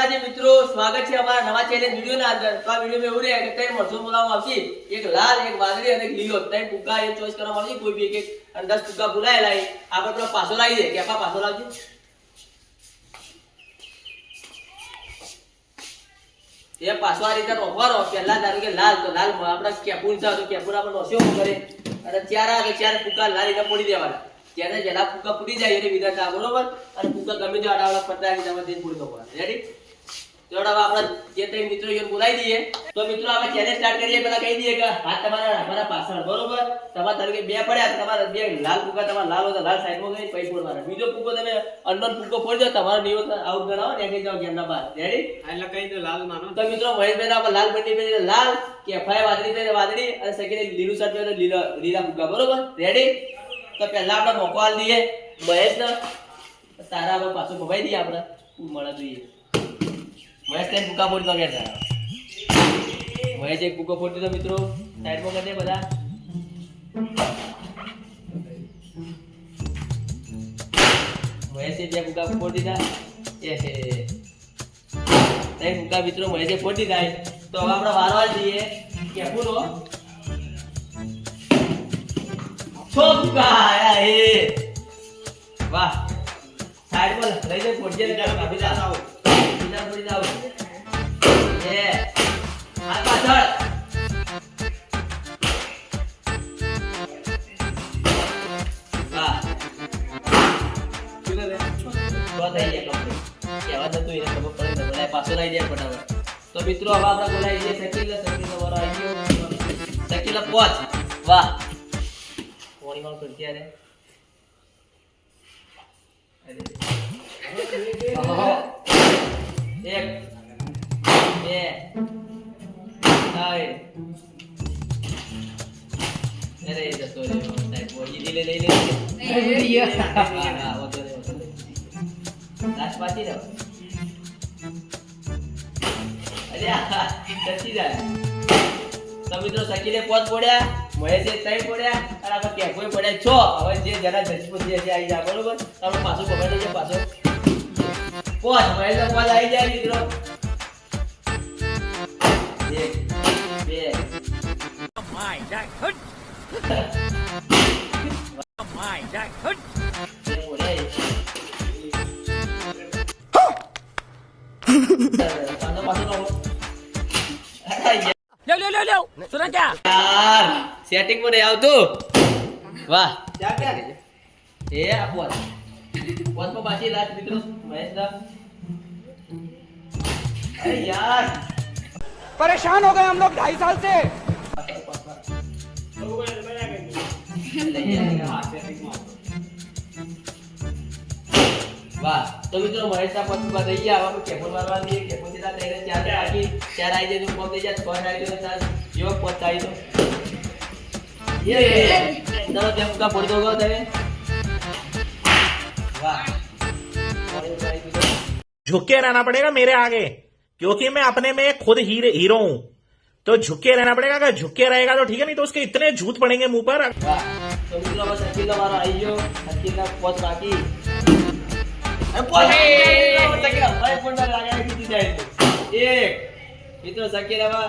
માતાજી મિત્રો, સ્વાગત છે અમારા નવા ચેલેન્જ વિડિયો ના અંદર. તો આ વિડિયો માં એવું રહે કે ત્રણ મરચું બોલાવવામાં આવશે, એક લાલ, એક વાદળી અને એક લીલો. ત્રણ ફુગ્ગા એ ચોઈસ કરવામાં આવશે, કોઈ બી એક અને 10 ફુગ્ગા બોલાયેલા છે. આપણે પેલો પાછો લાવી દે કે આપા પાછો લાવજે. એ પાછો આ રીતે રોકવાનો. પહેલા ધારો કે લાલ, તો લાલ આપણે કેપુન છે તો કેપુન આપણે નોસ્યો કરે અને ચાર આ તો ચાર ફુગ્ગા લાલ રીતે પડી દેવાના. ત્યારે જેલા ફુગ્ગા ફૂટી જાય એટલે વિધા થાય, બરોબર. અને ફુગ્ગા ગમે તે આડાવાળા પડતા આવી તમે તેને ફૂટી દો. રેડી? તો હવે આપણે જે ત્રણ મિત્રો યોર બોલાવી દઈએ. તો મિત્રો આપણે ચેલેન્જ સ્ટાર્ટ કરીએ. પહેલા કહી દઈએ કે હાથ તમારા પાછળ, બરોબર. તમારા ધારો કે બે પડ્યા, તમારા બે લાલ ફુગ્ગા તમારા લાલ હોય તો લાલ સાઈડમાં ગઈ પૈ ફોડવાના. બીજો ફુગ્ગો તમે અનનોન ફુગ્ગો ફોડી દો, તમારો નિયો આઉટ ગણાવો ને કે જાવ ગેમના બહાર. રેડી? એટલે કઈ દો લાલ માનો. તો મિત્રો મહેશભાઈ આપણે લાલ બંડી પહેરી લાલ, કે એફઆઈ વાદળી પહેરી વાદળી અને સકીને લીલું શર્ટ પહેરી લીલા ફુગ્ગા, બરોબર. રેડી? તો પહેલા આપણે મોકો આલ દઈએ મહેશને. તારા આપણે પાછું ભવાઈ દઈએ. આપણે મળે જોઈએ મહેશ તેને ફુગ્ગા ફોડી દો. કે મહેશ એક ફુગ્ગો ફોડી દો મિત્રો. સાઈડમાં કરી દે બધા. મહેશે બે ફુગ્ગા ફોડી દીધા. ત્રણ ફુગ્ગા મિત્રો મહેશે ફોડી દીધા. તો હવે આપણે વારવાર દઈએ કે પૂરો છોકા એ વાહ. સાઈડમાં લઈ દે ફોડજે ને કાપી જાવ. બીજા ફોડી જાવ. એ આ પાછળ વાહ. શું કરે? તો થઈ જાય કમ્પ્લીટ. કેવા તો એને ખબર પડે ને બોલાય પાછો લઈ જાય ફટાફટ. તો મિત્રો હવે આપણે બોલાવી દઈએ શકીલ વાળો આવી ગયો. શકીલ પહોંચ. વાહ. કોણી માં કરતી આરે. એક બે ત્રણ. અરે જતો રહ્યો સાહેબ. બોલી લઈ લે. હા ઓતો રે. લાસ્ટ પાછી રહો. અરે સચ્ચી જાય. તો મિત્રો શકીલે પોત પડ્યા, મહેશે ત્રણ પડ્યા અને આપણે કેફોય પડ્યા 6. હવે જે જરા જજપતિ હશે આવી જાય, બરોબર. આપણે પાછું ખબર દેજો પાછો પોત મહેશ પોત આવી જાય મિત્રો. એક બે માય જાક હટ માય જાક હટ. સેટિંગ માં નહીં આવતું. વાહ. એ આપો પોત પર પાછી લાસ્ટ મિત્રો મહેશ દા. અરે યાર परेशान हो गए हम लोग 2.5 साल से. વાહ. તો મિત્રો મહેશ ના પોત પર થઈ ગયા. હવે કેફોન મારવા દઈએ. કેફોન થી લઈને ચાર રાખી ચાર આવી જાય તો પોત થઈ જાય. 6 આવી જાય ચાર જેવો પોત આવી તો ये चलो जब का फोड़ दोगे તમે. वाह. झुके रहना पड़ेगा मेरे आगे, क्योंकि मैं अपने में खुद हीरो हूं. तो झुके रहना पड़ेगा. अगर झुके रहेगा तो ठीक है, नहीं तो उसके इतने झूठ पड़ेंगे मुंह पर. वाह. तो મિત્રો બસ શકીલ વાળો આવી ગયો. શકીલના પોત બાકી. અરે પોત શકીલ ભાઈ ફોન માં લાગ્યા કીધી જાય તો એક મિત્રો શકીલ હવે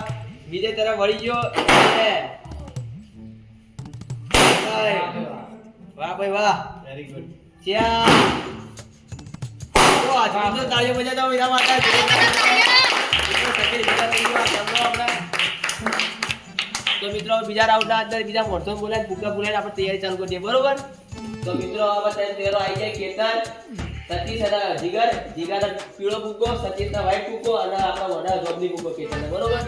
બીજે તરફ વળી ગયો. વાહ ભાઈ વાહ. Very good. ચાર. તો આ તો તાળીઓ બજાવતા હોય એના માટે તો મિત્રો બીજા રાઉન્ડના અંદર બીજા મોરસો બોલાય ફુગ્ગા બોલાય આપણે તૈયારી ચાલુ કરી દઈએ, બરોબર. તો મિત્રો હવે તેરો આવી જાય કેતન, સતીશ અને જીગર પીળો ફુગ્ગો, સતીશના વ્હાઈટ ફુગ્ગો અને આપણા મોઢા જોબની ફુગ્ગો કેતન, બરોબર.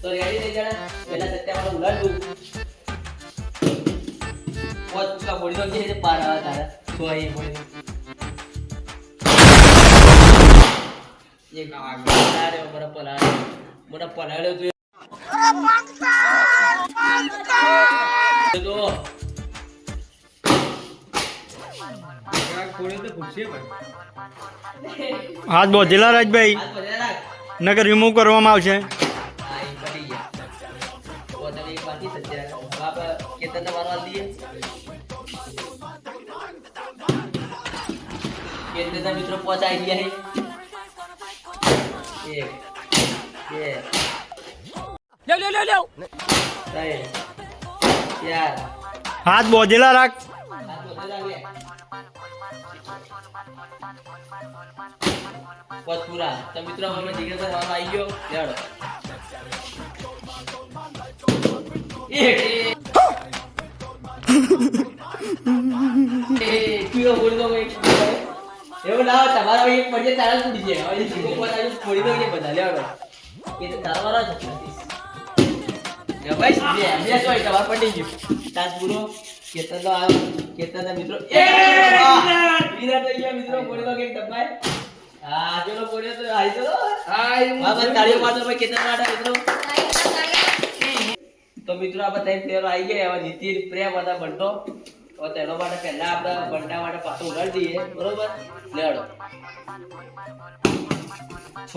તો રેડી થઈ જણા. પહેલા સત્યામાં ઉલાડું પોત ફુગ્ગા ફોડી દો છે પાર આવે તારે તો અહીં ફોડી એક આરે બરાબર પલાળે મોટા પલાળ્યો તો हाथ बोझेला राजभाई नगर रिमूव કરવામાં આવશે. મિત્રો પહોંચાઈ ગયા એક, બે, ત્રણ, ચાર. હાથ બોધેલા રાખ. હાથ વધેલા લે. બસ પૂરા. તો મિત્રો અમે જીગરભાઈ વાળો આવી ગયો. લેવડો. એક. પીળો ફોડી દો કોઈ. એવું ના હોય, તમારા એક પડે તારા જ ફૂટી જાય. હવે જીગો પતાવી ફોડી દો કે બધા લેવડો. એ તો તારા વાળા જ નથી. લે ભાઈ, બે સોય તમારે પડી ગયું. તાસ પૂરો. કેતનનો આવ્યો. કેતનના મિત્રો. વિરાટ થઈ ગયા મિત્રો. ફોડી દો કે દબાય. હા, ચલો ફોડ્યો તો આવી ચલો. હા, બસ તાળીઓ પાડો ભાઈ કેતન માટે મિત્રો. તો મિત્રો આપણે ત્રણ પ્લેયરો આવી ગયા. હવે નીતિન, પ્રેમ અને બંટો. તો તેનો માટે પહેલા આપણે બંટા માટે પાછું ઉડાડી દઈએ. બરોબર? લેડો. છ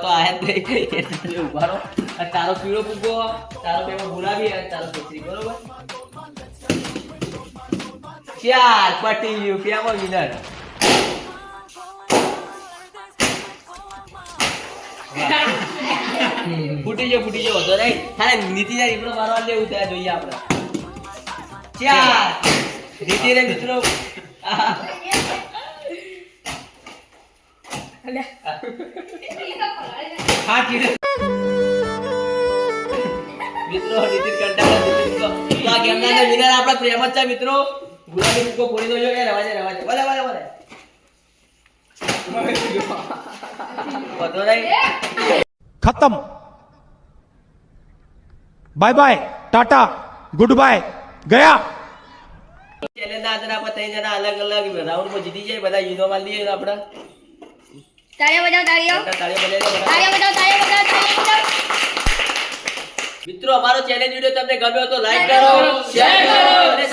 તો આયા જ નહીં. ઉભા રહો. અને તારો પીળો ફૂગો, તારો બેમાં ગુલાબી અને તારો કેસરી. બરોબર? ચાર પટી ગયું. પ્રેમો વિનર. ફૂટી ગયો વધો નહીં. હા, નીતિ જાય મિત્રો મારવા લેવું ત્યાં જોઈએ આપણે. ચાર નીતિ રે મિત્રો. હા મિત્રો નીતિન કંટાળો. નીતિન તો આ ગેમના વિનર આપણા પ્રેમ જ છે મિત્રો. ગુલાબી મૂકો ફોડી દો. એ રવા દે ભલે વધો નહીં. खत्म bye bye tata goodbye गया ચેલેન્જ ના અંદર આપણે ત્રણ જણા અલગ અલગ રાઉન્ડમાં જીતી જાય. બધા ઇનોવાલ લઈએ આપણે. તાળીઓ બજાવો, તાળીઓ. તાળીઓ બજાવી દો બધા. તાળીઓ બજાવો, તાળીઓ બજાવો, તાળીઓ બજાવો. મિત્રો અમારો ચેલેન્જ વિડિયો તમને ગમ્યો તો લાઈક કરો, શેર કરો અને